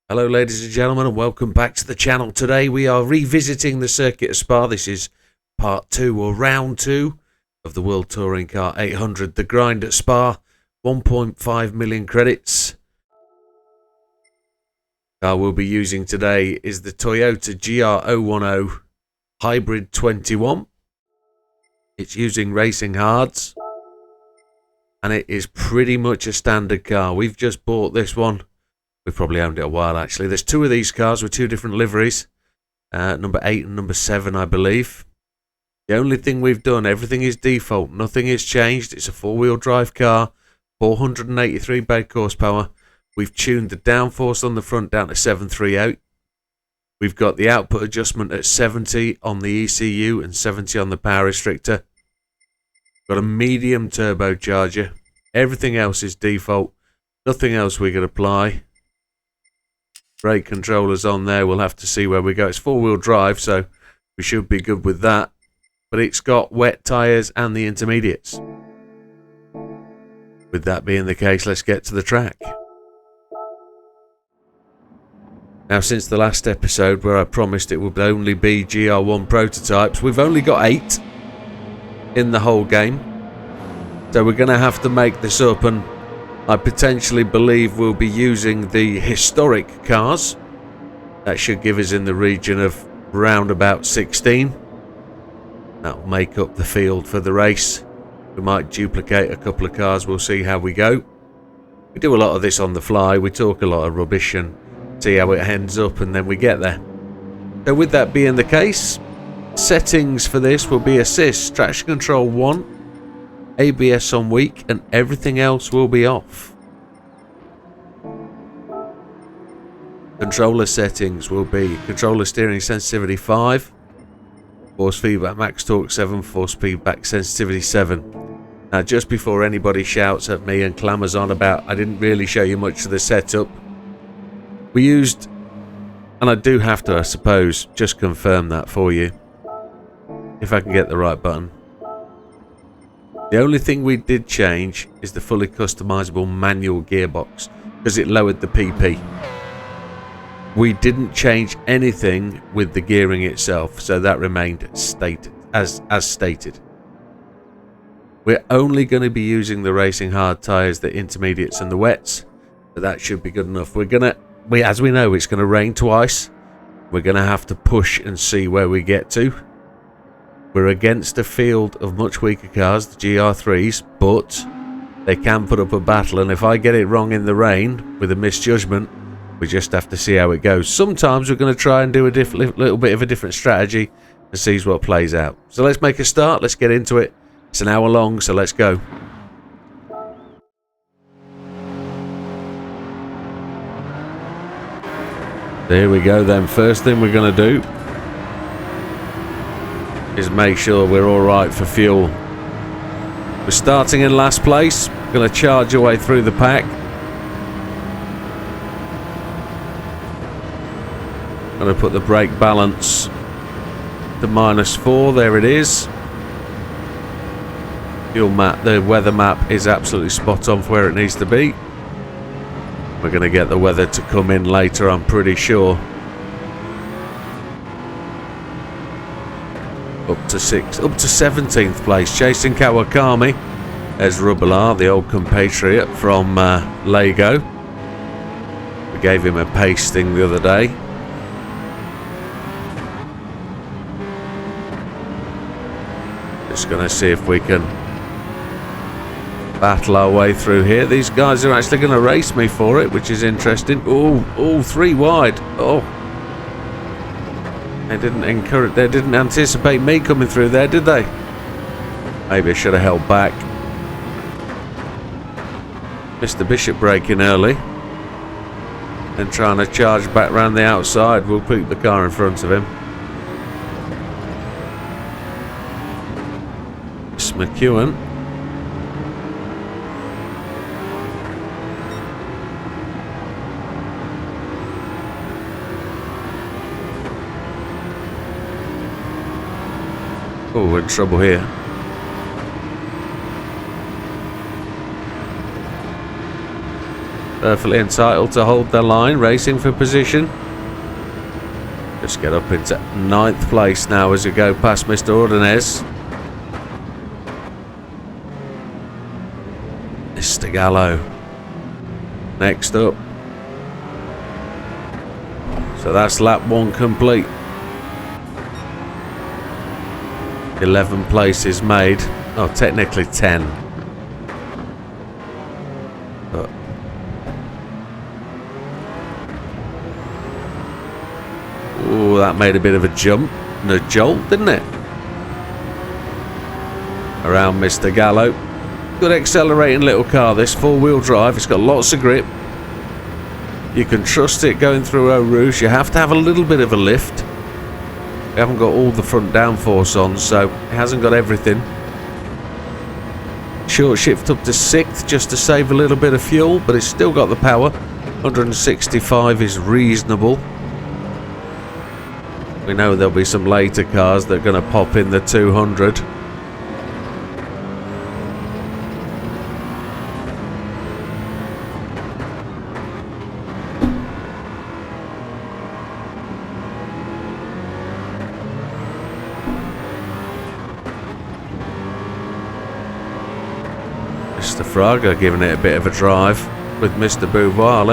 Hello ladies and gentlemen, and welcome back to the channel. Today we are revisiting the circuit of Spa. This is part 2 or round 2 of the World Touring Car 800. The grind at Spa, 1.5 million credits. The car we'll be using today is the Toyota GR010 Hybrid 21. It's using racing hards and it is pretty much a standard car. We've just bought this one. We've probably owned it a while, actually. There's two of these cars with two different liveries. Number 8 and number 7, I believe. The only thing we've done, everything is default. Nothing is changed. It's a four-wheel drive car. 483 brake horsepower. We've tuned the downforce on the front down to 738. We've got the output adjustment at 70 on the ECU and 70 on the power restrictor. Got a medium turbocharger. Everything else is default. Nothing else we can apply. Brake controllers on there, we'll have to see where we go. It's four-wheel drive, so we should be good with that. But it's got wet tyres and the intermediates. With that being the case, let's get to the track. Now, since the last episode where I promised it would only be GR1 prototypes, we've only got 8 in the whole game. So we're going to have to make this up, and I potentially believe we'll be using the historic cars. That should give us in the region of round about 16. That'll make up the field for the race. We might duplicate a couple of cars, we'll see how we go. We do a lot of this on the fly, we talk a lot of rubbish and see how it ends up, and then we get there. So with that being the case, settings for this will be assist, traction control 1, ABS on weak, and everything else will be off. Controller settings will be controller steering sensitivity 5, force feedback max torque 7, force feedback sensitivity 7. Now, just before anybody shouts at me and clamours on about I didn't really show you much of the setup, we used, and I do have to, I suppose, just confirm that for you, if I can get the right button. The only thing we did change is the fully customizable manual gearbox, because it lowered the PP. We didn't change anything with the gearing itself, so that remained stated as stated. We're only going to be using the racing hard tyres, the intermediates and the wets, but that should be good enough. As we know, it's going to rain twice. We're going to have to push and see where we get to. We're against a field of much weaker cars, the GR3s, but they can put up a battle, and if I get it wrong in the rain with a misjudgment, we just have to see how it goes. Sometimes we're going to try and do a little bit of a different strategy and see what plays out. So let's make a start, let's get into it. It's an hour long, so let's go. There we go then. First thing we're going to do is make sure we're alright for fuel. We're starting in last place. We're going to charge our way through the pack. Going to put the brake balance to -4. There it is. Fuel map, the weather map is absolutely spot on for where it needs to be. We're going to get the weather to come in later, I'm pretty sure. Up to 17th place, chasing Kawakami. There's Rubelar, the old compatriot from Lego. We gave him a pace thing the other day. Just going to see if we can battle our way through here. These guys are actually going to race me for it, which is interesting. Oh, 3 wide. Oh. They didn't anticipate me coming through there, did they? Maybe I should have held back. Mr. Bishop braking early. Then trying to charge back round the outside. We'll keep the car in front of him. Miss McEwen. Oh, we're in trouble here. perfectly entitled to hold their line, racing for position. Just get up into 9th place now as we go past Mr. Ordonez. Mr. Gallo next up. So that's lap 1 complete. 11 places made. Oh, technically 10. But ooh, that made a bit of a jump and a jolt, didn't it? Around Mr. Gallo. Good accelerating little car, this 4-wheel drive. It's got lots of grip. You can trust it going through Eau Rouge. You have to have a little bit of a lift. We haven't got all the front downforce on, so it hasn't got everything. Short shift up to 6th just to save a little bit of fuel, but it's still got the power. 165 is reasonable. We know there'll be some later cars that are going to pop in the 200. Mr. Fraga giving it a bit of a drive with Mr. Beauvoir.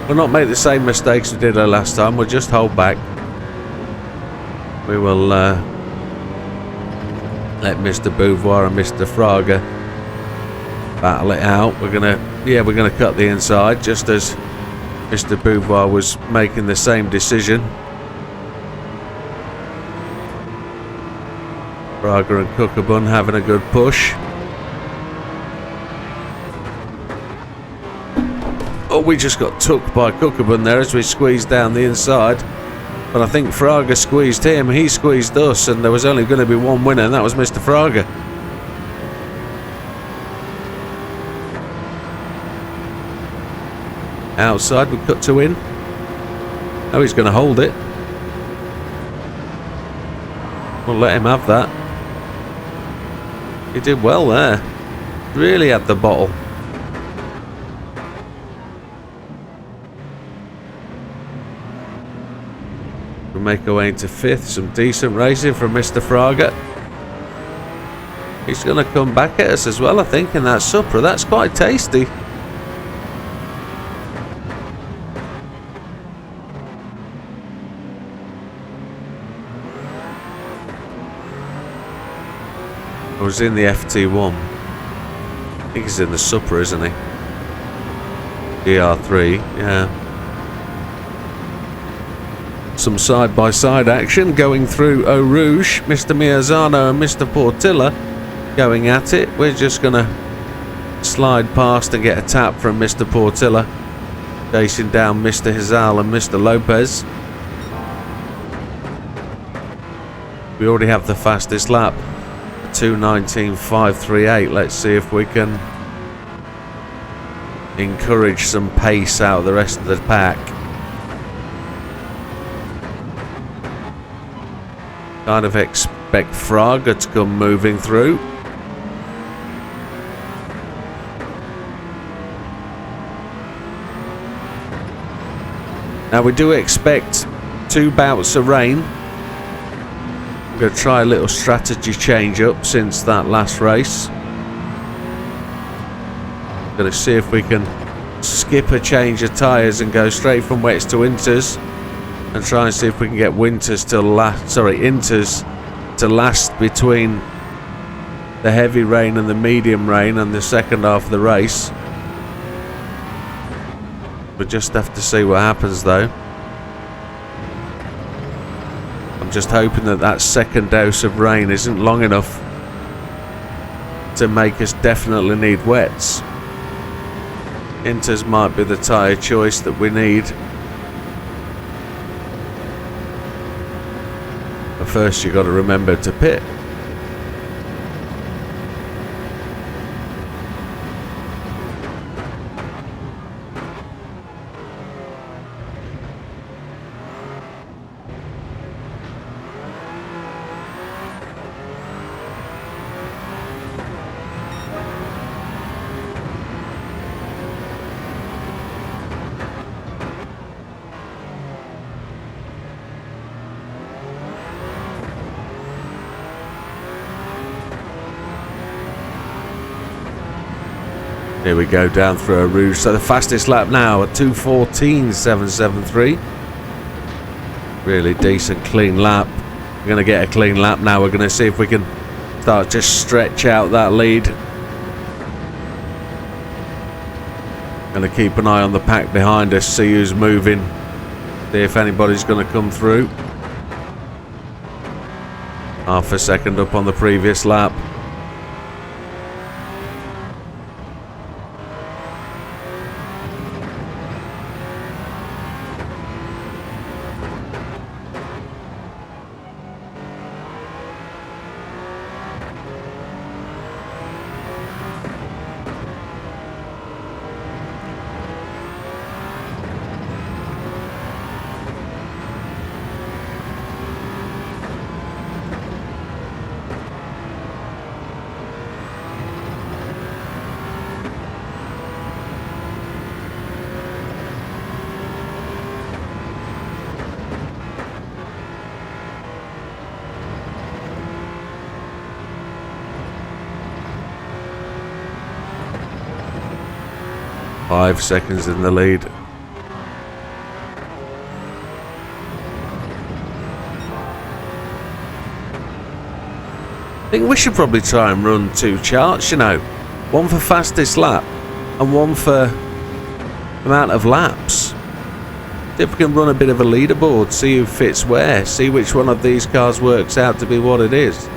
We'll not make the same mistakes we did last time. We'll just hold back. We will let Mr. Beauvoir and Mr. Fraga battle it out. We're gonna cut the inside just as Mr. Beauvoir was making the same decision. Fraga and Cookabun having a good push. Oh, we just got took by Cookabun there as we squeezed down the inside. But I think Fraga squeezed him, he squeezed us, and there was only going to be one winner, and that was Mr. Fraga. Outside, we cut to in. Oh, he's going to hold it. We'll let him have that. He did well there. Really had the bottle. We'll make our way into 5th. Some decent racing from Mr. Fraga. He's going to come back at us as well, I think, in that Supra. That's quite tasty. I was in the FT1. I think he's in the Supra, isn't he? GR3, yeah. Some side-by-side action going through Eau Rouge. Mr. Miazano and Mr. Portilla going at it. We're just going to slide past and get a tap from Mr. Portilla, chasing down Mr. Hizal and Mr. Lopez. We already have the fastest lap, 2:19.538. Let's see if we can encourage some pace out of the rest of the pack. Kind of expect Fraga to come moving through. Now we do expect 2 bouts of rain. I'm going to try a little strategy change up since that last race. I'm going to see if we can skip a change of tyres and go straight from wets to winters. And try and see if we can get inters to last between the heavy rain and the medium rain and the second half of the race. We'll just have to see what happens though. I'm just hoping that that second dose of rain isn't long enough to make us definitely need wets. Inters might be the tyre choice that we need. But first you've got to remember to pit. Here we go down through a rouge. So the fastest lap now at 2:14.773. Really decent, clean lap. We're going to get a clean lap now. We're going to see if we can start to stretch out that lead. Going to keep an eye on the pack behind us, see who's moving, see if anybody's going to come through. Half a second up on the previous lap. Five seconds in the lead. I think we should probably try and run two charts, you know. One for fastest lap and one for amount of laps. See if we can run a bit of a leaderboard, see who fits where, see which one of these cars works out to be what it is.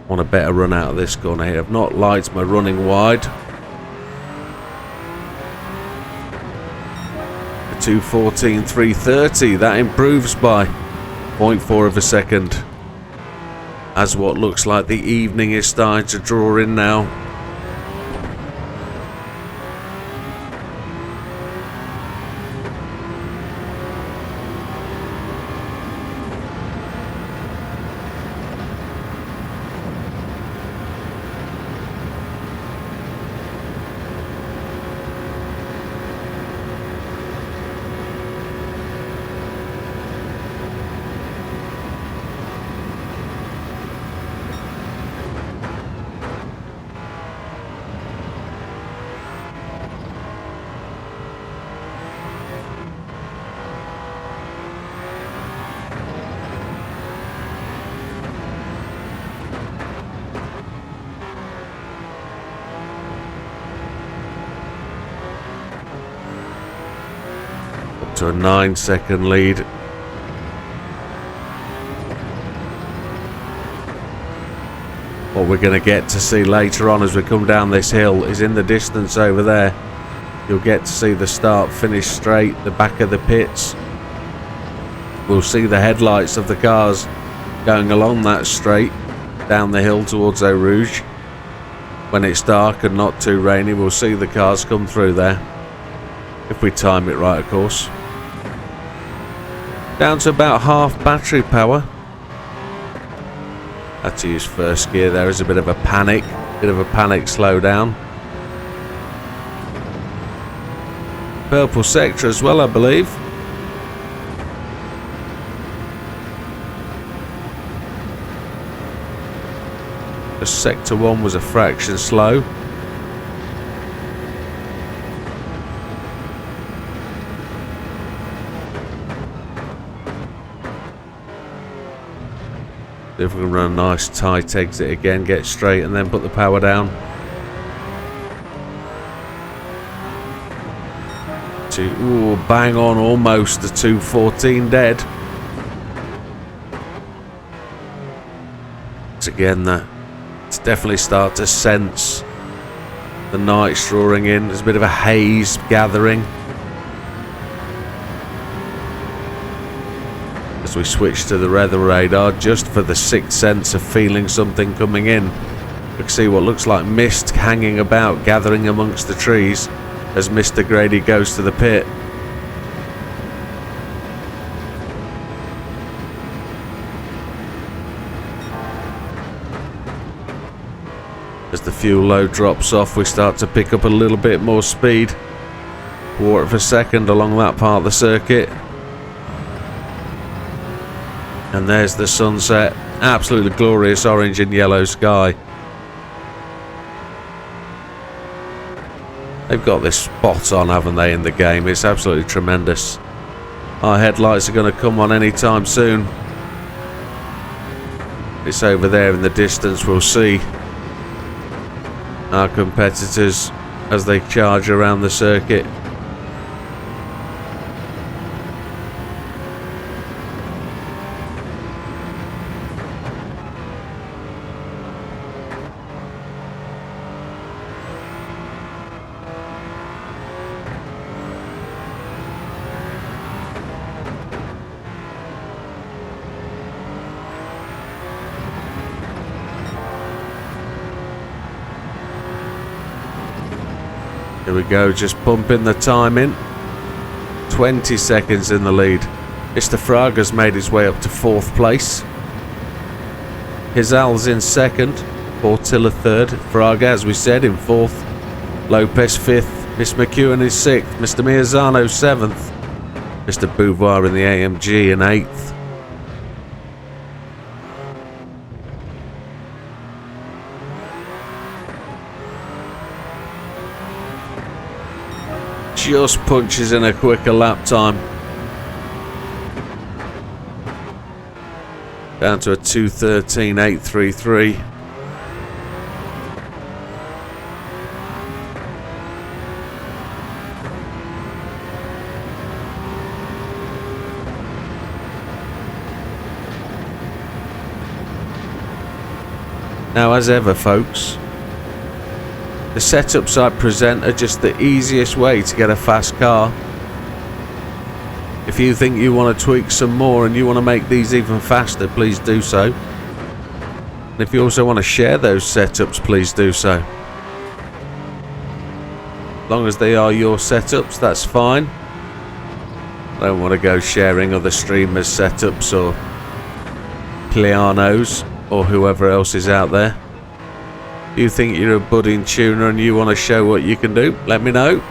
Want a better run out of this corner here. I've not liked my running wide. 2:14.330. That improves by 0.4 of a second. As what looks like the evening is starting to draw in now. To a 9-second lead. What we're going to get to see later on as we come down this hill is in the distance over there. You'll get to see the start finish straight, the back of the pits. We'll see the headlights of the cars going along that straight down the hill towards Eau Rouge. When it's dark and not too rainy, we'll see the cars come through there. If we time it right, of course. Down to about half battery power. Had to use first gear. There is a bit of a panic slowdown. Purple sector as well, I believe. Just sector 1 was a fraction slow. If we can run a nice tight exit again, get straight and then put the power down. Ooh, bang on, almost the 2:14 dead. It's again that it's definitely start to sense the night's drawing in. There's a bit of a haze gathering. We switch to the weather radar just for the sixth sense of feeling something coming in. We can see what looks like mist hanging about, gathering amongst the trees as Mr. Grady goes to the pit. As the fuel load drops off, we start to pick up a little bit more speed. 1/4 of a second along that part of the circuit. And there's the sunset. Absolutely glorious orange and yellow sky. They've got this spot on, haven't they, in the game? It's absolutely tremendous. Our headlights are going to come on anytime soon. It's over there in the distance. We'll see our competitors as they charge around the circuit. Here we go, just pumping the time in. 20 seconds in the lead. Mr. Fraga's made his way up to 4th place. Hizal's in 2nd. Portilla 3rd. Fraga, as we said, in 4th. Lopez 5th. Miss McEwen is 6th. Mr. Miazano 7th. Mr. Beauvoir in the AMG in 8th. Just punches in a quicker lap time. Down to a 2:13.833. Now, as ever, folks, the setups I present are just the easiest way to get a fast car. If you think you want to tweak some more and you want to make these even faster, please do so. And if you also want to share those setups, please do so. As long as they are your setups, that's fine. I don't want to go sharing other streamers' setups or Plianos or whoever else is out there. You think you're a budding tuner and you want to show what you can do, let me know.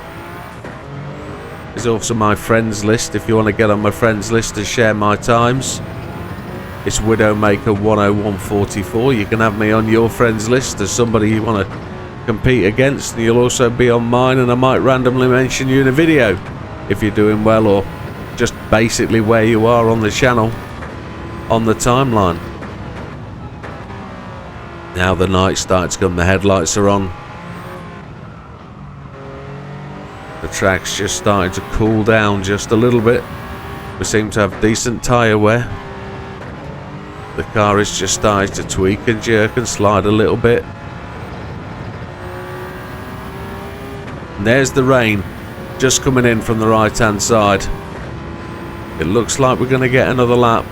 There's also my friends list if you want to get on my friends list and share my times. It's Widdowmaker 10144. You can have me on your friends list as somebody you want to compete against, and you'll also be on mine, and I might randomly mention you in a video if you're doing well or just basically where you are on the channel on the timeline. Now the night's starting to come, the headlights are on. The track's just starting to cool down just a little bit. We seem to have decent tyre wear. The car is just starting to tweak and jerk and slide a little bit. And there's the rain just coming in from the right hand side. It looks like we're going to get another lap.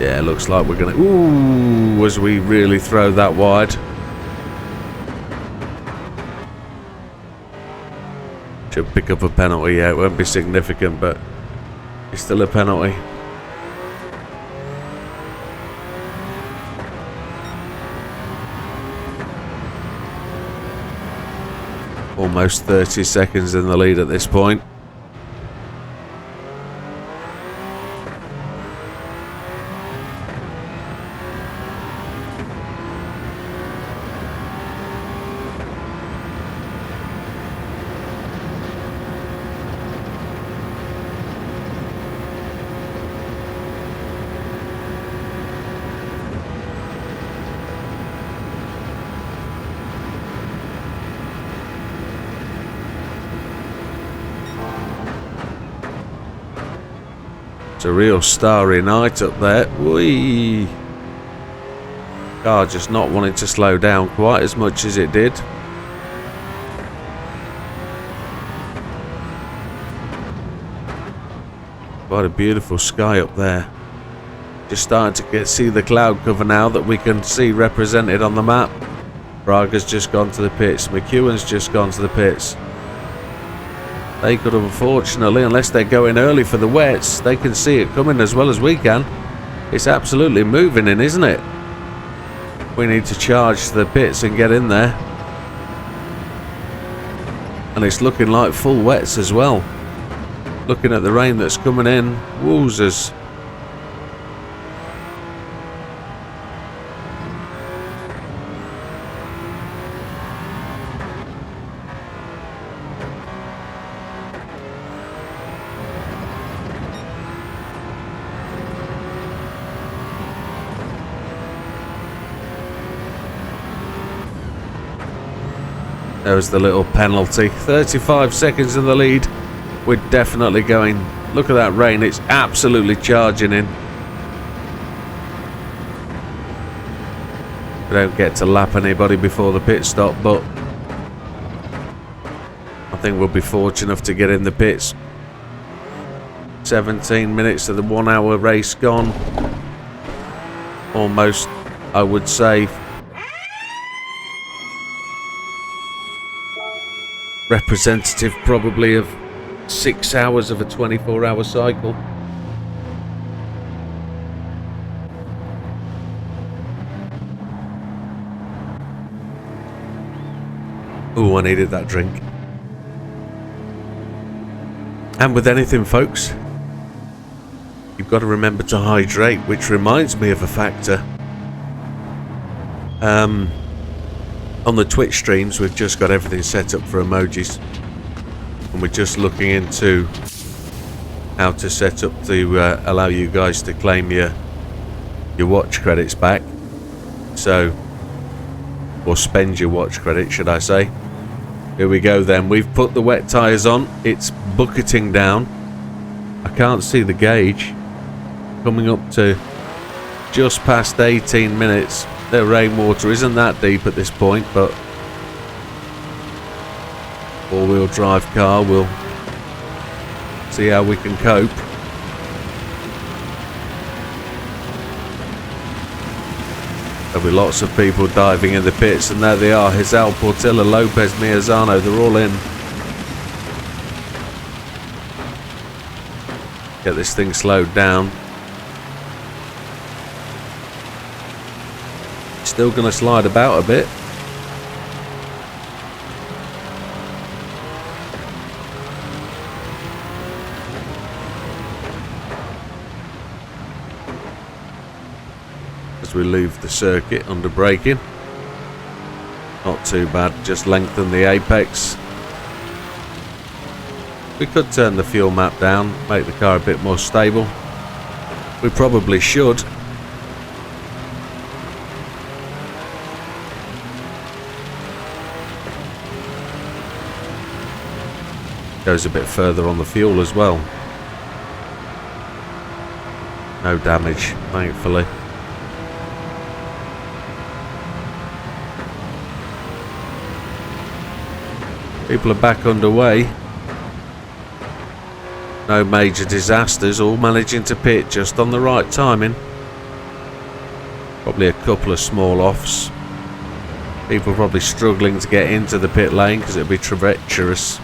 Yeah, looks like we're going to... Ooh, as we really throw that wide. Should pick up a penalty, yeah, it won't be significant, but it's still a penalty. Almost 30 seconds in the lead at this point. It's a real starry night up there. Whee! Car just not wanting to slow down quite as much as it did. Quite a beautiful sky up there. Just starting to see the cloud cover now that we can see represented on the map. Braga's just gone to the pits. McEwen's just gone to the pits. They could have, unfortunately, unless they're going early for the wets, they can see it coming as well as we can. It's absolutely moving in, isn't it? We need to charge the pits and get in there. And it's looking like full wets as well. Looking at the rain that's coming in, woozers. There was the little penalty. 35 seconds in the lead. We're definitely going. Look at that rain. It's absolutely charging in. We don't get to lap anybody before the pit stop, but I think we'll be fortunate enough to get in the pits. 17 minutes of the 1 hour race gone. Almost, I would say. Representative probably of 6 hours of a 24-hour cycle. Oh, I needed that drink. And with anything, folks, you've got to remember to hydrate, which reminds me of a factor. On the Twitch streams, we've just got everything set up for emojis, and we're just looking into how to set up to allow you guys to claim your watch credits back. So, or spend your watch credit, should I say. Here we go then. We've put the wet tyres on. It's bucketing down. I can't see the gauge. Coming up to just past 18 minutes. The rainwater isn't that deep at this point, but four-wheel drive car, will see how we can cope. There'll be lots of people diving in the pits, and there they are. Hizal, Portilla, Lopez, Miazano, they're all in. Get this thing slowed down. Still going to slide about a bit. As we leave the circuit under braking. Not too bad, just lengthen the apex. We could turn the fuel map down, make the car a bit more stable. We probably should. Goes a bit further on the fuel as well. No damage, thankfully. People are back underway. No major disasters, all managing to pit just on the right timing. Probably a couple of small offs. People probably struggling to get into the pit lane because it'd be treacherous.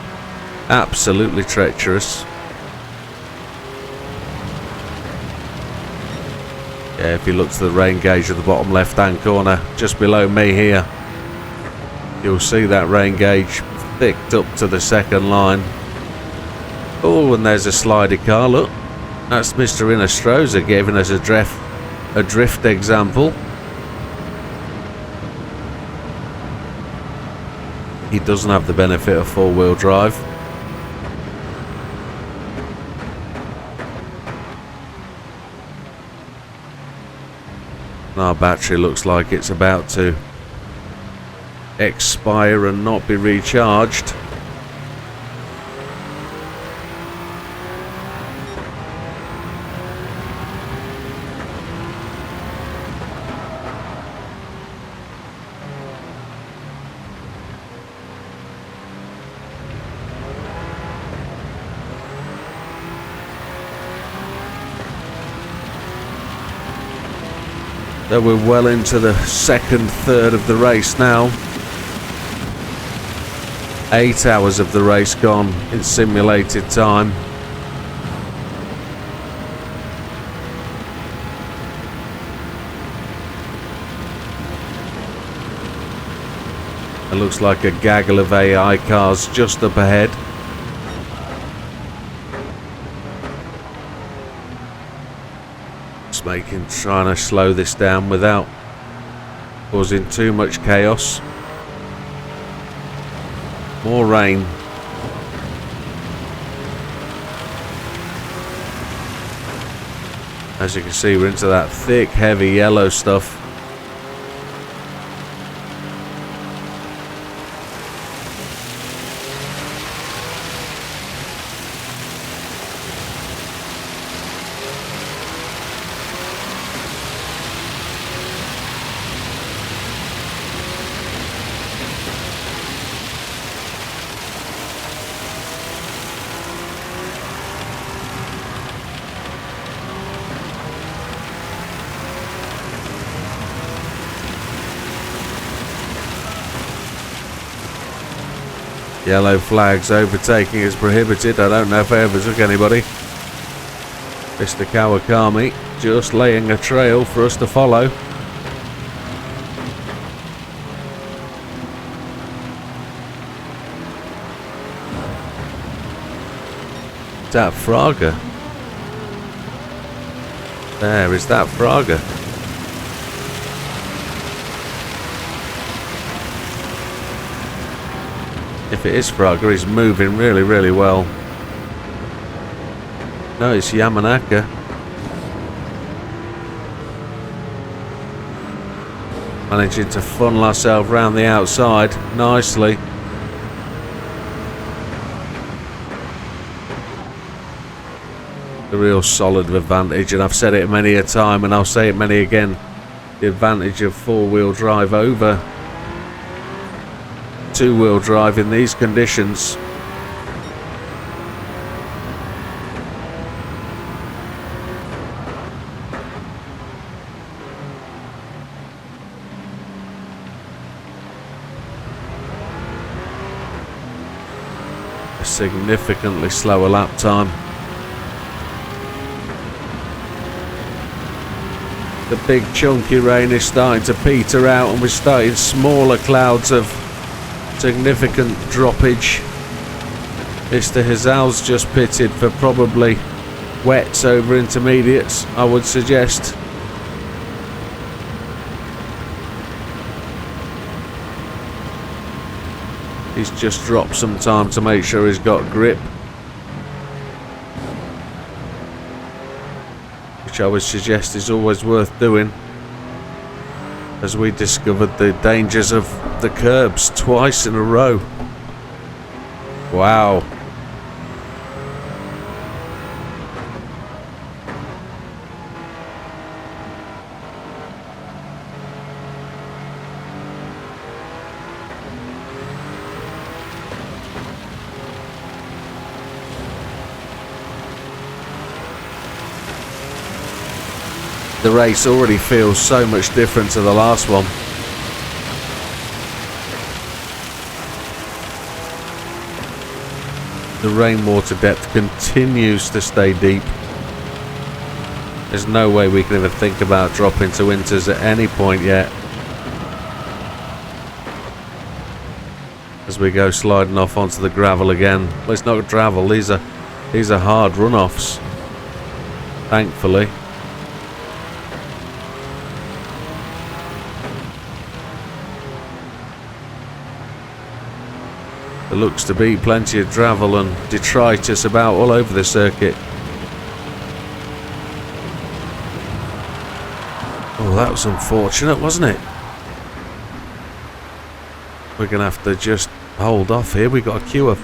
Absolutely treacherous. Yeah, if you look to the rain gauge at the bottom left hand corner, just below me here, you'll see that rain gauge thicked up to the second line. Oh, and there's a slidey car, look. That's Mr. Inostroza giving us a drift example. He doesn't have the benefit of four-wheel drive. Our battery looks like it's about to expire and not be recharged. So we're well into the second third of the race now. 8 hours of the race gone in simulated time. It looks like a gaggle of AI cars just up ahead. Just trying to slow this down without causing too much chaos. More rain. As you can see, we're into that thick, heavy yellow stuff. Yellow flags overtaking is prohibited. I don't know if I ever took anybody. Mr. Kawakami just laying a trail for us to follow. Is that Fraga? There, is that Fraga? If it is Fraga, he's moving really, really well. No, it's Yamanaka. Managing to funnel ourselves round the outside nicely. The real solid advantage, and I've said it many a time and I'll say it many again. The advantage of four-wheel drive over two-wheel drive in these conditions. A significantly slower lap time. The big chunky rain is starting to peter out and we're starting smaller clouds of significant droppage. Mr. Hazal's just pitted for probably wets over intermediates, I would suggest. He's just dropped some time to make sure he's got grip, which I would suggest is always worth doing, as we discovered the dangers of the curbs twice in a row. Wow. The race already feels so much different to the last one. The rainwater depth continues to stay deep. There's no way we can even think about dropping to winters at any point yet. As we go sliding off onto the gravel again. Well, it's not gravel, these are hard runoffs, thankfully. There looks to be plenty of gravel and detritus about all over the circuit. Oh, that was unfortunate, wasn't it? We're going to have to just hold off here. We've got a queue of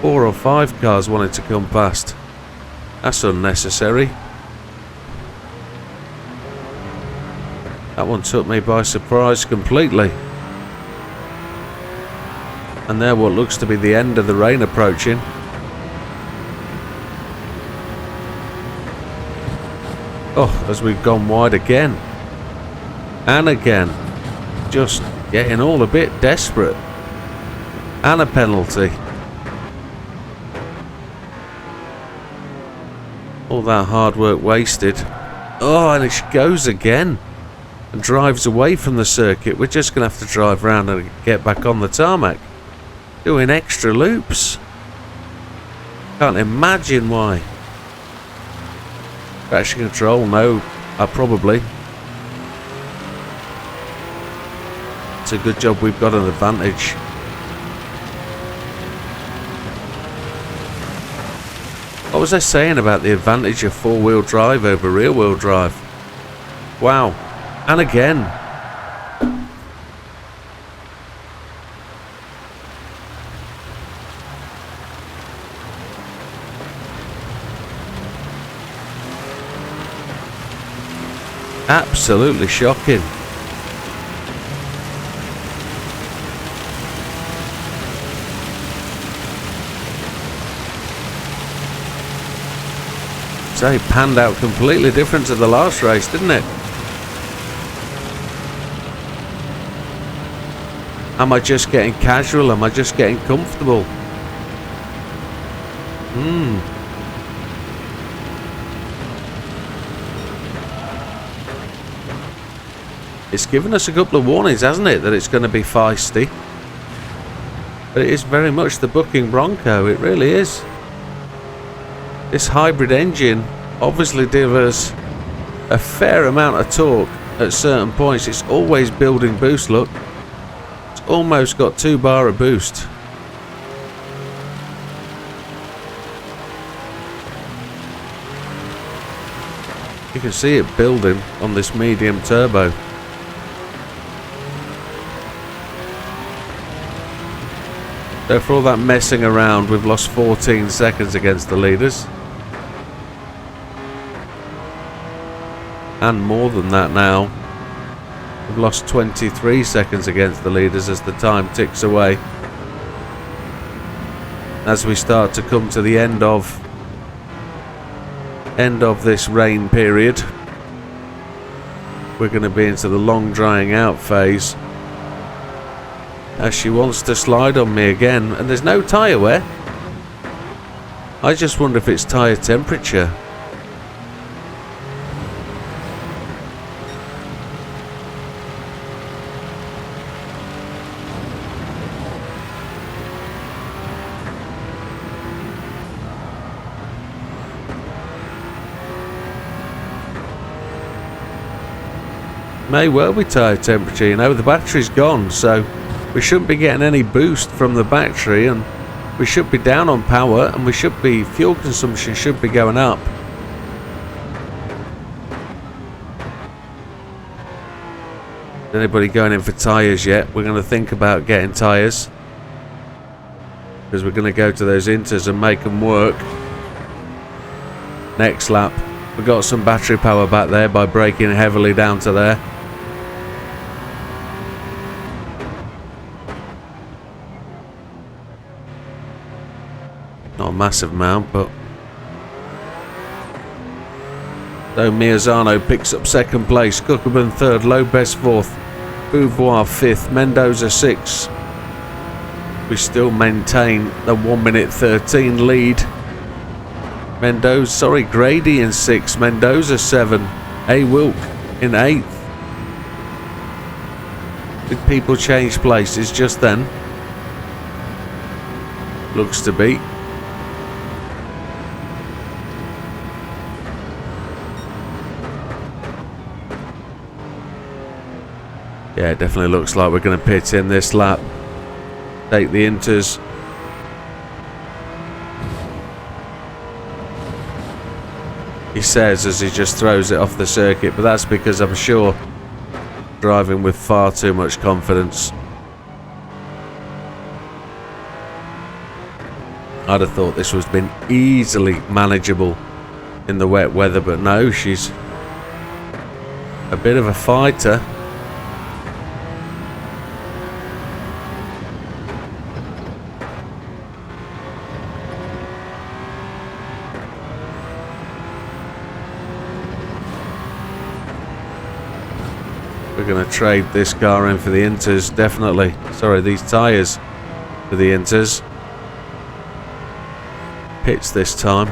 4 or 5 cars wanting to come past. That's unnecessary. That one took me by surprise completely. And there what looks to be the end of the rain approaching. Oh, as we've gone wide again. And again. Just getting all a bit desperate. And a penalty. All that hard work wasted. Oh, and it goes again. and drives away from the circuit, we're just going to have to drive around and get back on the tarmac. Doing extra loops. Can't imagine why. Traction control, no, probably. It's a good job we've got an advantage. What was I saying about the advantage of four-wheel drive over rear-wheel drive? Wow. And again. Absolutely shocking. So it panned out completely different to the last race, didn't it? Am I just getting casual? Am I just getting comfortable? It's given us a couple of warnings, hasn't it, that it's going to be feisty. But it is very much the booking Bronco, it really is. This hybrid engine obviously delivers a fair amount of torque at certain points. It's always building boost, look. It's almost got 2 bar of boost. You can see it building on this medium turbo. So for all that messing around, we've lost 14 seconds against the leaders. And more than that now. We've lost 23 seconds against the leaders as the time ticks away. As we start to come to the end of this rain period, we're going to be into the long drying out phase. As she wants to slide on me again, and there's no tyre wear. I just wonder if it's tyre temperature. May well be tyre temperature, you know, the battery's gone, so we shouldn't be getting any boost from the battery, and we should be down on power, and fuel consumption should be going up. Is anybody going in for tyres yet? We're going to think about getting tyres, because we're going to go to those inters and make them work. Next lap, we got some battery power back there by braking heavily down to there. Not a massive amount, but so Miazano picks up second place, Kuckerman third, Lopez fourth, Beauvoir fifth, Mendoza sixth. We still maintain the 1 minute 13 lead. Grady in sixth, Mendoza 7, A. Wilk in 8th. Did people change places just then? Looks to be. Yeah, it definitely looks like we're going to pit in this lap. Take the inters. He says as he just throws it off the circuit, but that's because I'm sure driving with far too much confidence. I'd have thought this was been easily manageable in the wet weather, but no, she's a bit of a fighter. We're going to trade this car in for the inters, definitely. Sorry, these tyres for the inters. Pits this time.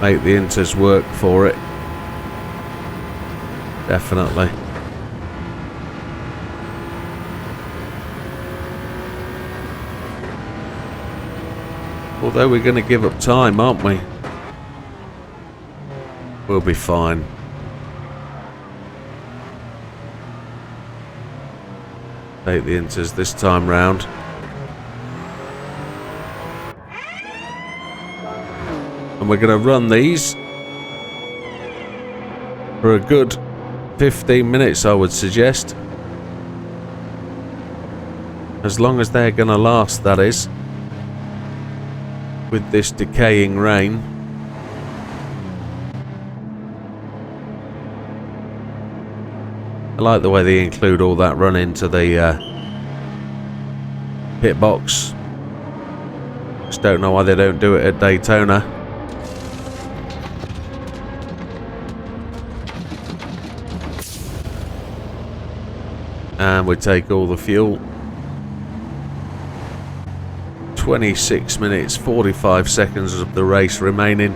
make the inters work for it. Definitely. Although we're going to give up time, aren't we? We'll be fine. Take the inters this time round. And we're going to run these for a good 15 minutes, I would suggest. As long as they're going to last, that is. With this decaying rain. I like the way they include all that run into the pit box. Just don't know why they don't do it at Daytona. And we take all the fuel. 26 minutes 45 seconds of the race remaining.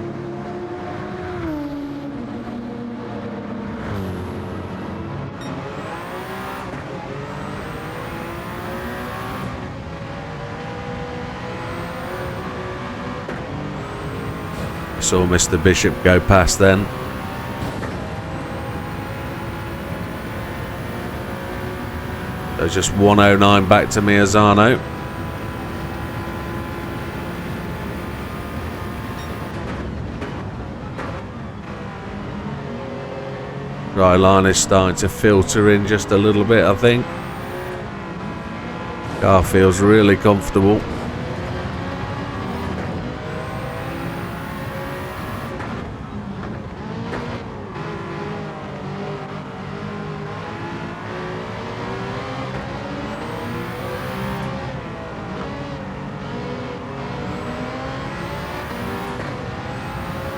Saw Mr. Bishop go past then. So just 109 back to Miazano. Dry line is starting to filter in just a little bit, I think. Car feels really comfortable.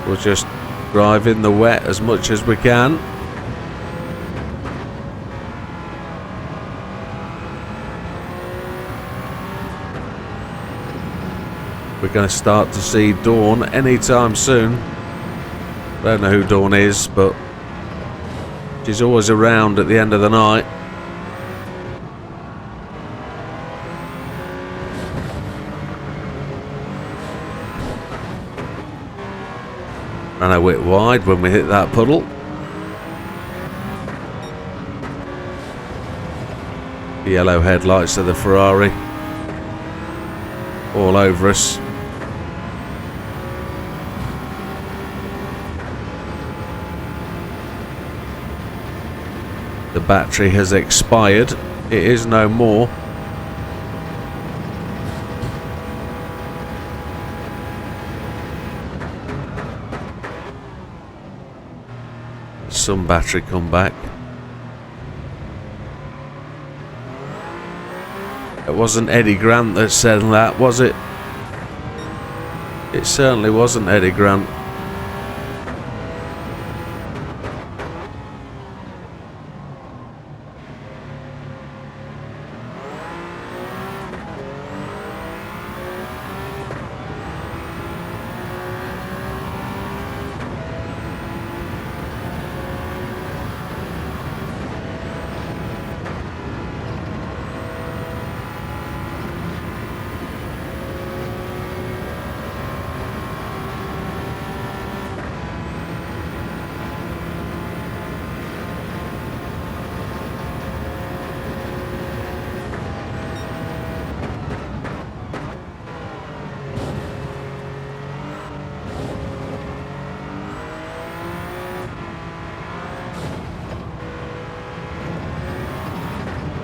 We'll just drive in the wet as much as we can. We're going to start to see Dawn anytime soon. Don't know who Dawn is, but she's always around at the end of the night. Ran a bit wide when we hit that puddle. The yellow headlights of the Ferrari all over us. The battery has expired. It is no more. Some battery come back. It wasn't Eddie Grant that said that, was it? It certainly wasn't Eddie Grant.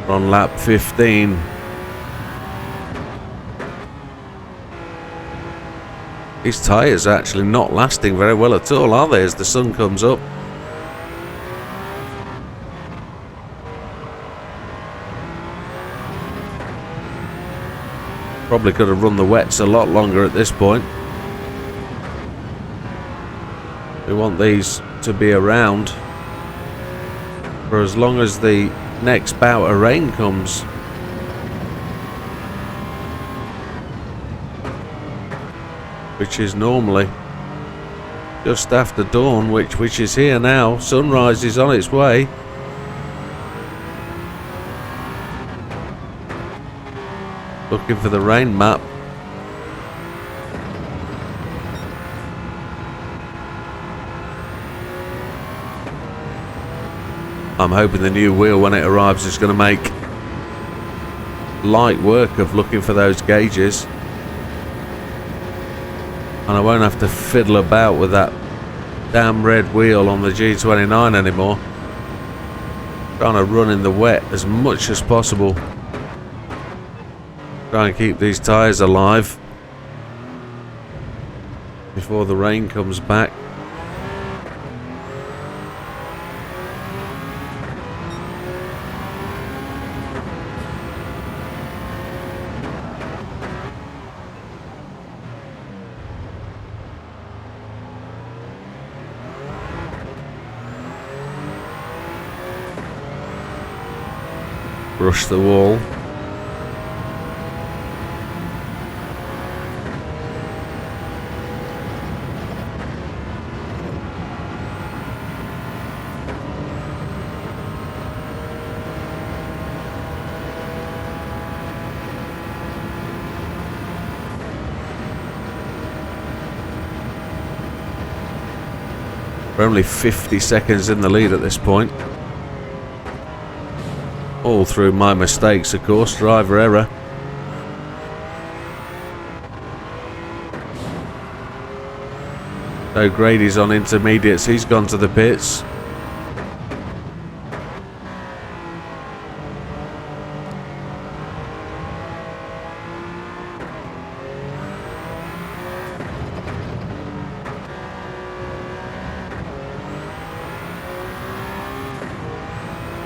On lap 15. These tyres are actually not lasting very well at all, are they, as the sun comes up? Probably could have run the wets a lot longer at this point. We want these to be around for as long as the next bout of rain comes. Which is normally just after dawn, which is here now. Sunrise is on its way. Looking for the rain map. I'm hoping the new wheel when it arrives is going to make light work of looking for those gauges, and I won't have to fiddle about with that damn red wheel on the G29 anymore. Trying to run in the wet as much as possible. Try and keep these tyres alive before the rain comes back. Brush the wall. We're only 50 seconds in the lead at this point. All through my mistakes, of course, driver error. So Grady's on intermediates, he's gone to the pits.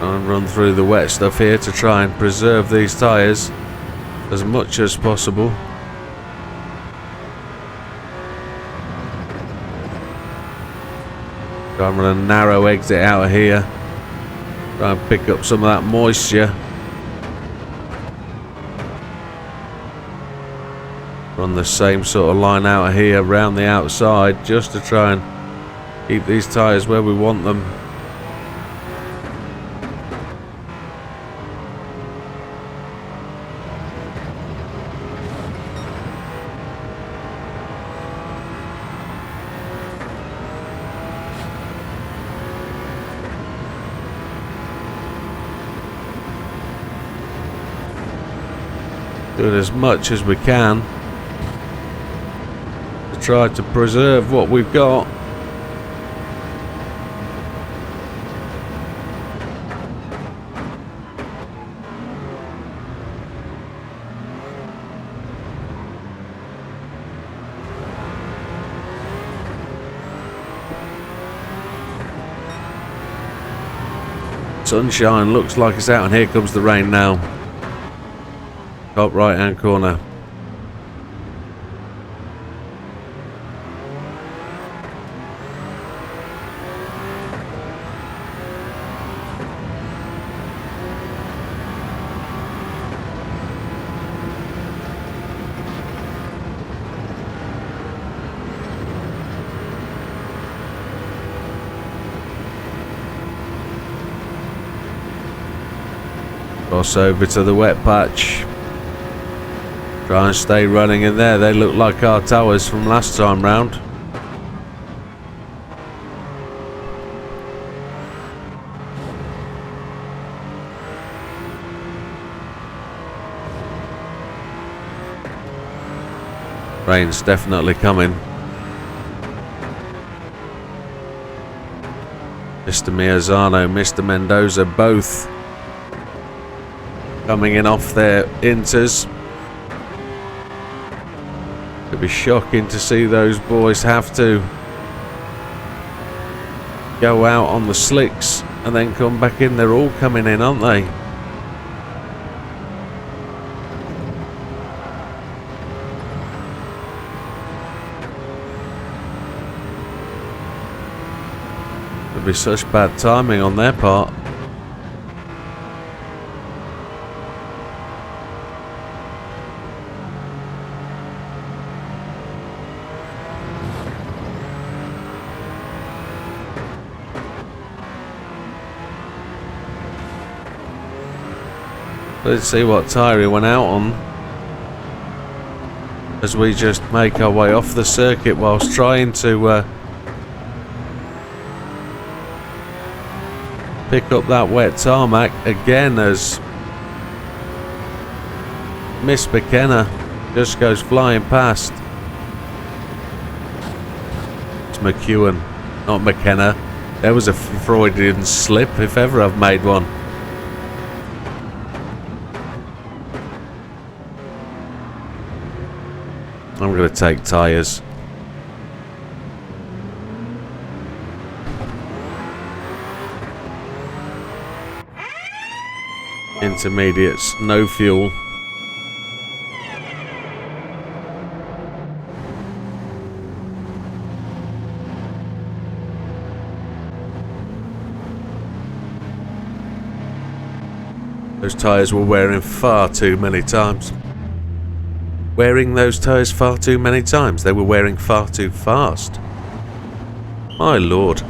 And run through the wet stuff here to try and preserve these tyres as much as possible. Try and run a narrow exit out of here. Try and pick up some of that moisture. Run the same sort of line out of here around the outside just to try and keep these tyres where we want them. Doing as much as we can to try to preserve what we've got. Sunshine looks like it's out, and here comes the rain now. Top right hand corner. Cross over to the wet patch. Try and stay running in there. They look like our towers from last time round. Rain's definitely coming. Mr. Miazano, Mr. Mendoza, both coming in off their inters. It'd be shocking to see those boys have to go out on the slicks and then come back in. They're all coming in, aren't they? It'd be such bad timing on their part. Let's see what tyre he went out on, as we just make our way off the circuit whilst trying to pick up that wet tarmac again, as Miss McKenna just goes flying past. It's McEwen, not McKenna. There was a Freudian slip if ever I've made one. I'm going to take tyres. Intermediates, no fuel. Those tyres were wearing far too many times. Wearing those tyres far too many times. They were wearing far too fast. My lord.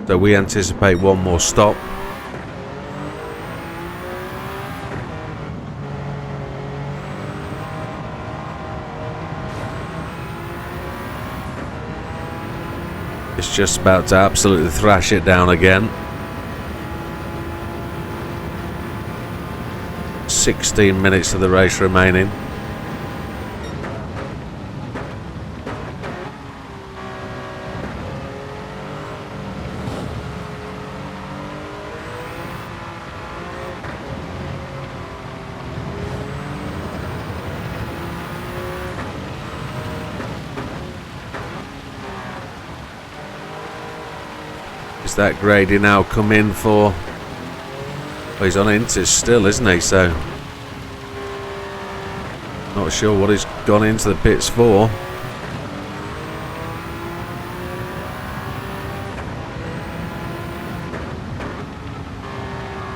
So we anticipate one more stop. It's just about to absolutely thrash it down again. 16 minutes of the race remaining. Is that Grady now come in for... Well, he's on Intis still, isn't he? So not sure what he's gone into the pits for.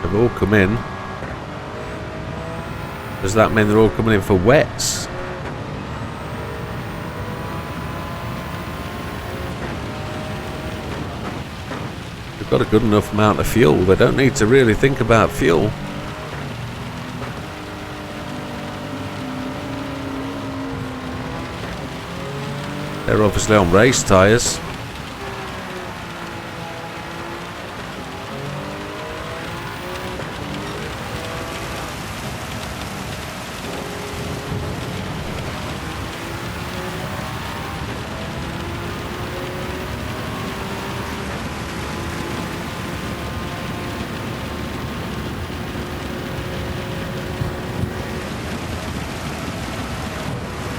They've all come in. Does that mean they're all coming in for wets? Got a good enough amount of fuel. They don't need to really think about fuel. They're obviously on race tyres.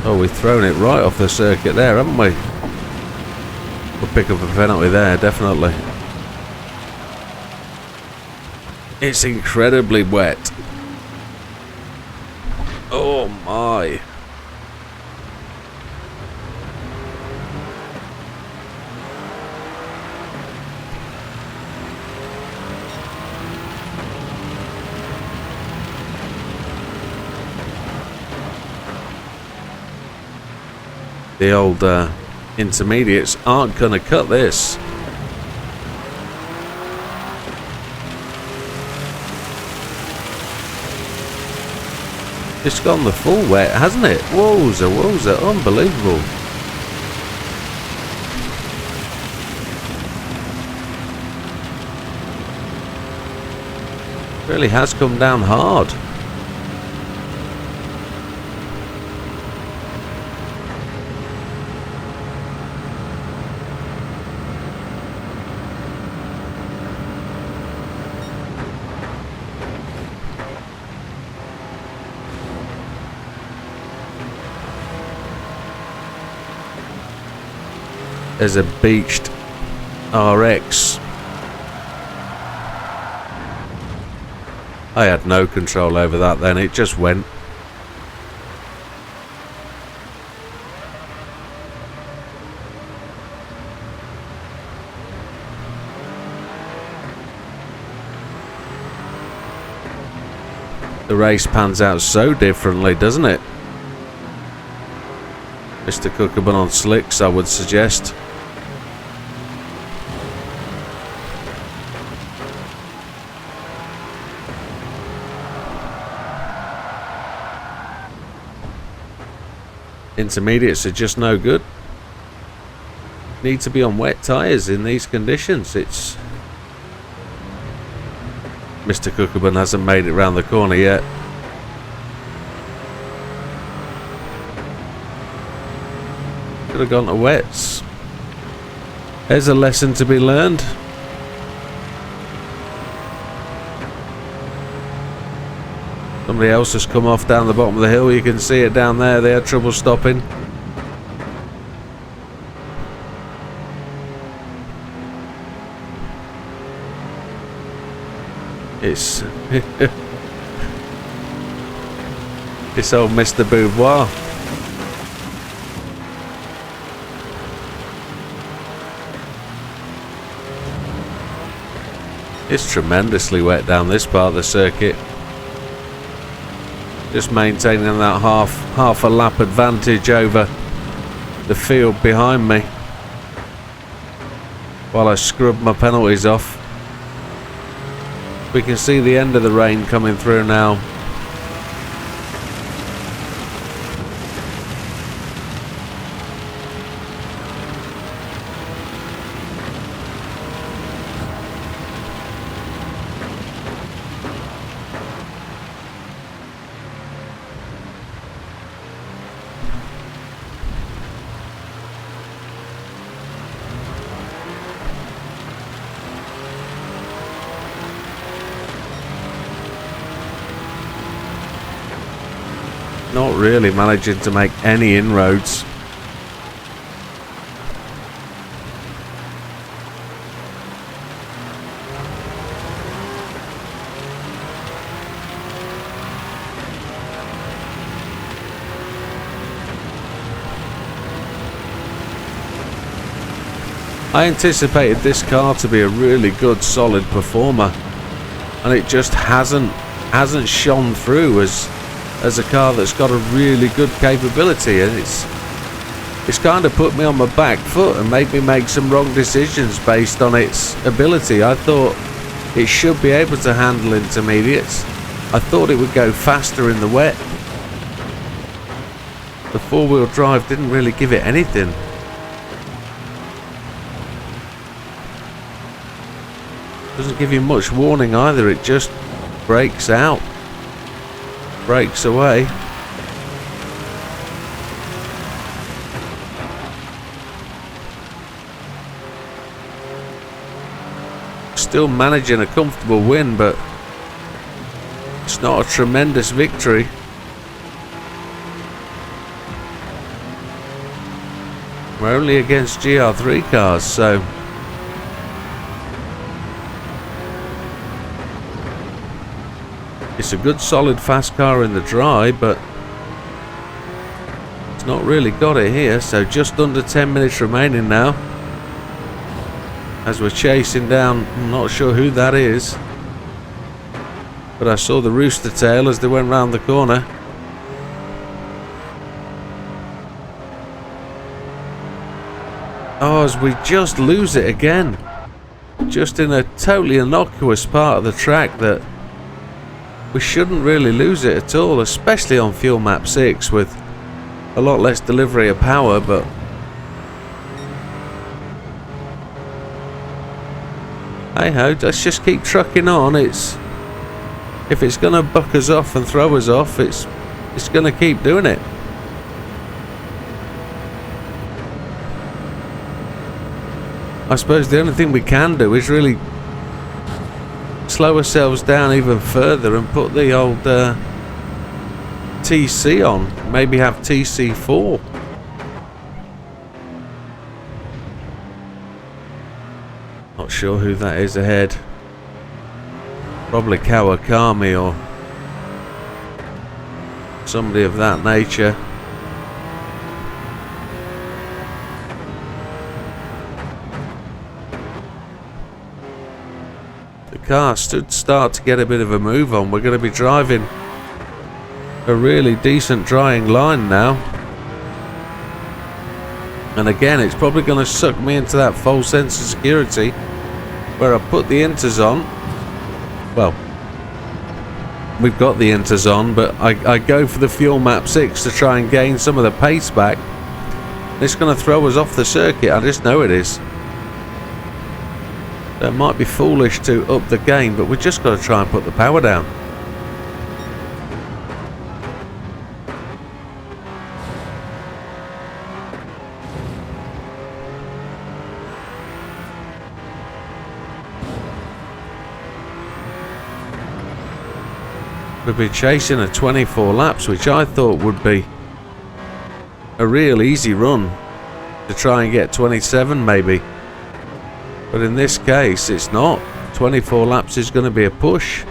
Oh, we've thrown it right off the circuit there, haven't we? We'll pick up a penalty there, definitely. It's incredibly wet. Oh my. The old intermediates aren't going to cut this. It's gone the full wet, hasn't it? Wowza, wowza, unbelievable. Really has come down hard. There's a beached RX. I had no control over that then, it just went. The race pans out so differently, doesn't it? Mr. Cookerman on slicks, I would suggest. Intermediates are just no good. Need to be on wet tyres in these conditions. It's... Mr. Cookerman hasn't made it round the corner yet. Could have gone to wets. There's a lesson to be learned. Somebody else has come off down the bottom of the hill. You can see it down there. They had trouble stopping. It's it's old Mr. Boudoir. It's tremendously wet down this part of the circuit. Just maintaining that half a lap advantage over the field behind me while I scrub my penalties off. We can see the end of the rain coming through now. Not really managing to make any inroads. I anticipated this car to be a really good solid performer, and it just hasn't shone through as a car that's got a really good capability, and it's kind of put me on my back foot and made me make some wrong decisions based on its ability. I thought it should be able to handle intermediates. I thought it would go faster in the wet. The four-wheel drive didn't really give it anything. Doesn't give you much warning either, it just breaks out. Breaks away. Still managing a comfortable win, but it's not a tremendous victory. We're only against GR3 cars, so it's a good solid fast car in the dry, but it's not really got it here. So just under 10 minutes remaining now as we're chasing down, I'm not sure who that is, but I saw the rooster tail as they went round the corner. Oh, as we just lose it again, just in a totally innocuous part of the track that we shouldn't really lose it at all, especially on fuel map 6 with a lot less delivery of power. But hey ho, let's just keep trucking on. If it's gonna buck us off and throw us off, it's gonna keep doing it. I suppose the only thing we can do is really slow ourselves down even further and put the old TC on. Maybe have TC4. Not sure who that is ahead. Probably Kawakami or somebody of that nature. The car should start to get a bit of a move on. We're going to be driving a really decent drying line now. And again, it's probably going to suck me into that false sense of security where I put the inters on. Well, we've got the inters on, but I go for the fuel map 6 to try and gain some of the pace back. It's going to throw us off the circuit, I just know it is. It might be foolish to up the game, but we've just got to try and put the power down. We've been chasing a 24 laps, which I thought would be a real easy run to try and get 27 maybe. But in this case, it's not. 24 laps is going to be a push.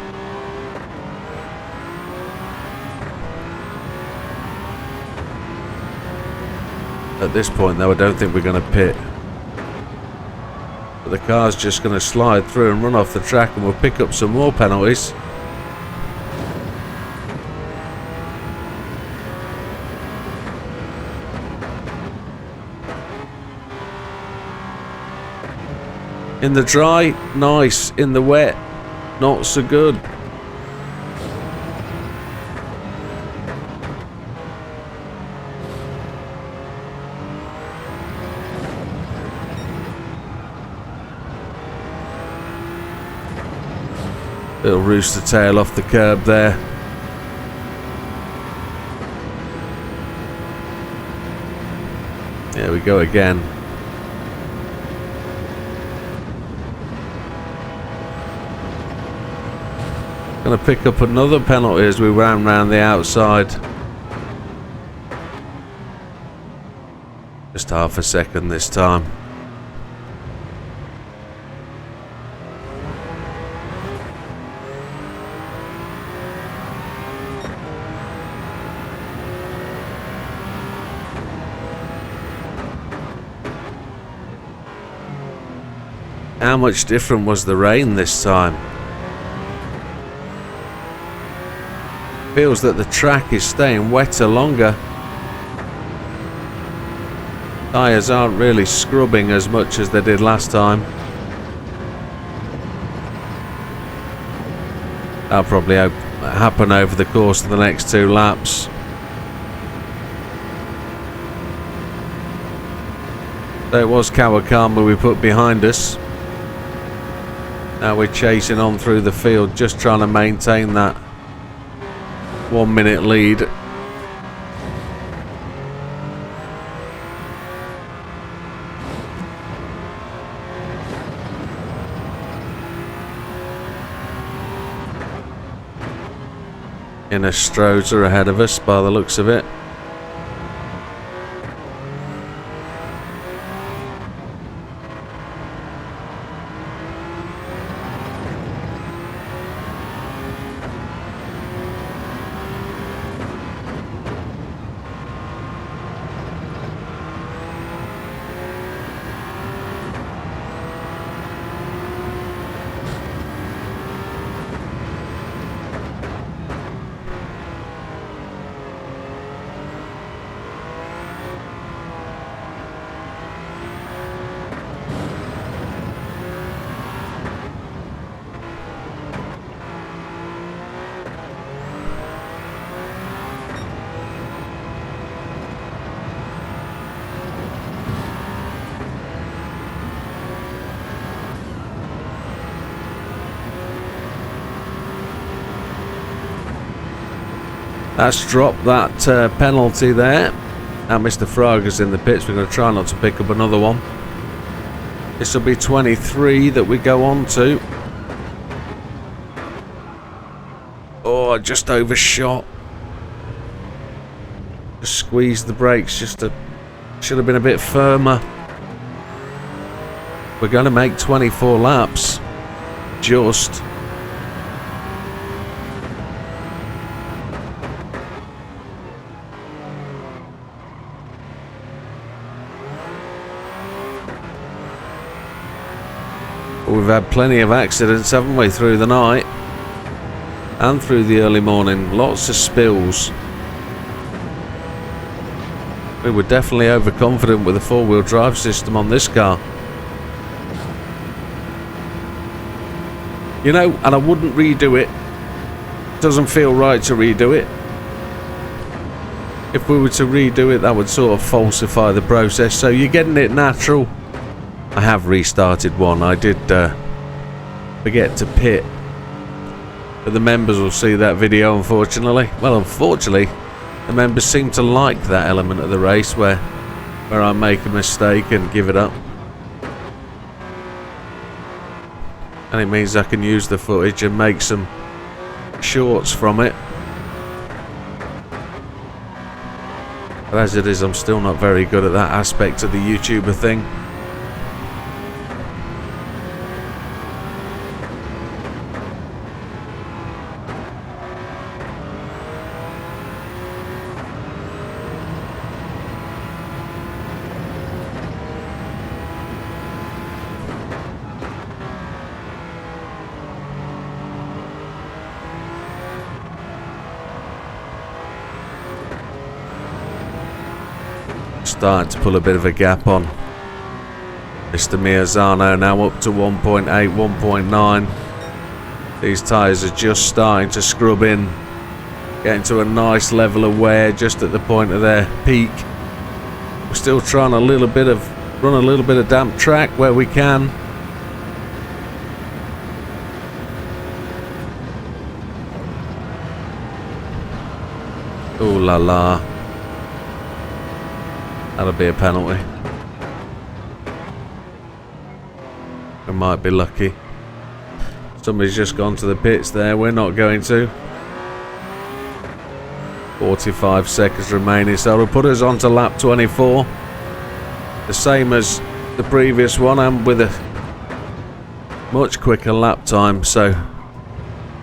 At this point, though, I don't think we're going to pit. But the car's just going to slide through and run off the track, and we'll pick up some more penalties. In the dry, nice. In the wet, not so good. Little rooster tail off the curb there. There we go again. Going to pick up another penalty as we ran round the outside. Just half a second this time. How much different was the rain this time? Feels that the track is staying wetter longer. Tyres aren't really scrubbing as much as they did last time. That'll probably happen over the course of the next 2 laps. So it was Kawakama we put behind us. Now we're chasing on through the field, just trying to maintain that 1 minute lead. Inner Strodes are ahead of us by the looks of it. That's dropped that penalty there. Now Mr. Fraga's in the pits. We're going to try not to pick up another one. This will be 23 that we go on to. Oh, I just overshot. Just squeezed the brakes. Should have been a bit firmer. We're going to make 24 laps. Just. We've had plenty of accidents, haven't we, through the night and through the early morning. Lots of spills. We were definitely overconfident with the four-wheel drive system on this car. You know, and I wouldn't redo it. Doesn't feel right to redo it. If we were to redo it, that would sort of falsify the process. So you're getting it natural. I have restarted one. I did forget to pit. But the members will see that video, unfortunately. Well, unfortunately, the members seem to like that element of the race where I make a mistake and give it up. And it means I can use the footage and make some shorts from it. But as it is, I'm still not very good at that aspect of the YouTuber thing. Starting to pull a bit of a gap on Mr. Miazano, now up to 1.8, 1.9. These tyres are just starting to scrub in, getting to a nice level of wear just at the point of their peak. We're still trying run a little bit of damp track where we can. Ooh la la. That'll be a penalty. We might be lucky. Somebody's just gone to the pits there. We're not going to. 45 seconds remaining. So it'll put us on to lap 24. The same as the previous one, and with a much quicker lap time. So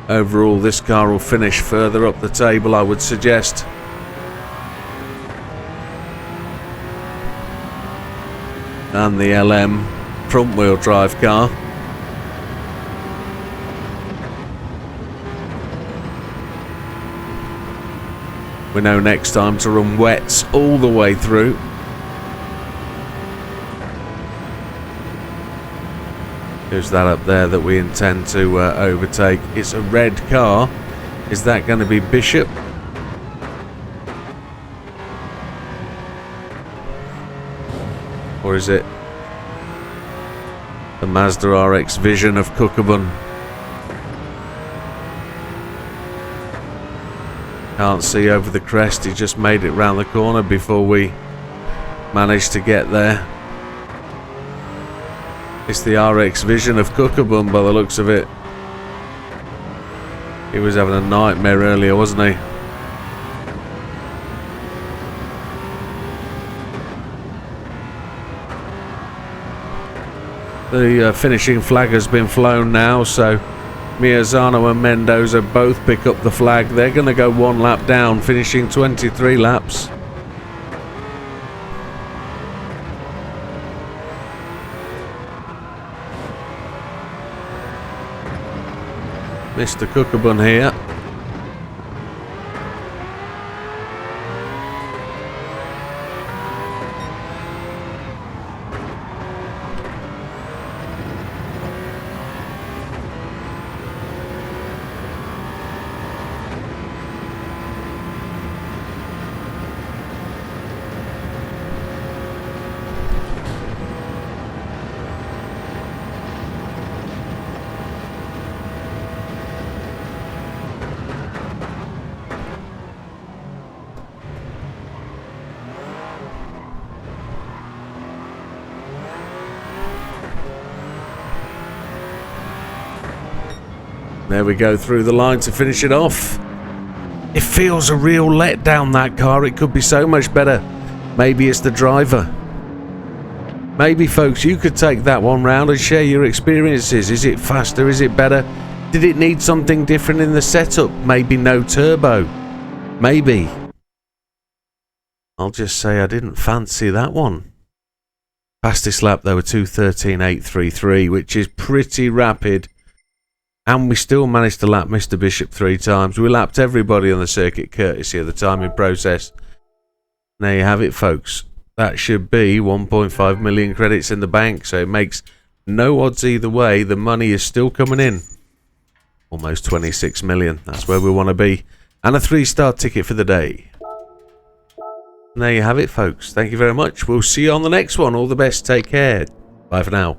overall, this car will finish further up the table, I would suggest. And the LM front wheel drive car. We know next time to run wets all the way through. Who's that up there that we intend to overtake? It's a red car. Is that going to be Bishop? Or is it the Mazda RX Vision of Cookabun? Can't see over the crest. He just made it round the corner before we managed to get there. It's the RX Vision of Cookabun by the looks of it. He was having a nightmare earlier, wasn't he? The finishing flag has been flown now, so Miazano and Mendoza both pick up the flag. They're going to go one lap down, finishing 23 laps. Mr. Cookabun here. There we go, through the line to finish it off. It feels a real letdown, that car. It could be so much better. Maybe it's the driver. Maybe, folks, you could take that one round and share your experiences. Is it faster? Is it better? Did it need something different in the setup? Maybe no turbo. Maybe. I'll just say I didn't fancy that one. Fastest lap, though, were 2:13.833, which is pretty rapid. And we still managed to lap Mr. Bishop 3 times. We lapped everybody on the circuit courtesy of the timing process. There you have it, folks. That should be 1.5 million credits in the bank, so it makes no odds either way. The money is still coming in. Almost 26 million. That's where we want to be. And a 3-star ticket for the day. And there you have it, folks. Thank you very much. We'll see you on the next one. All the best. Take care. Bye for now.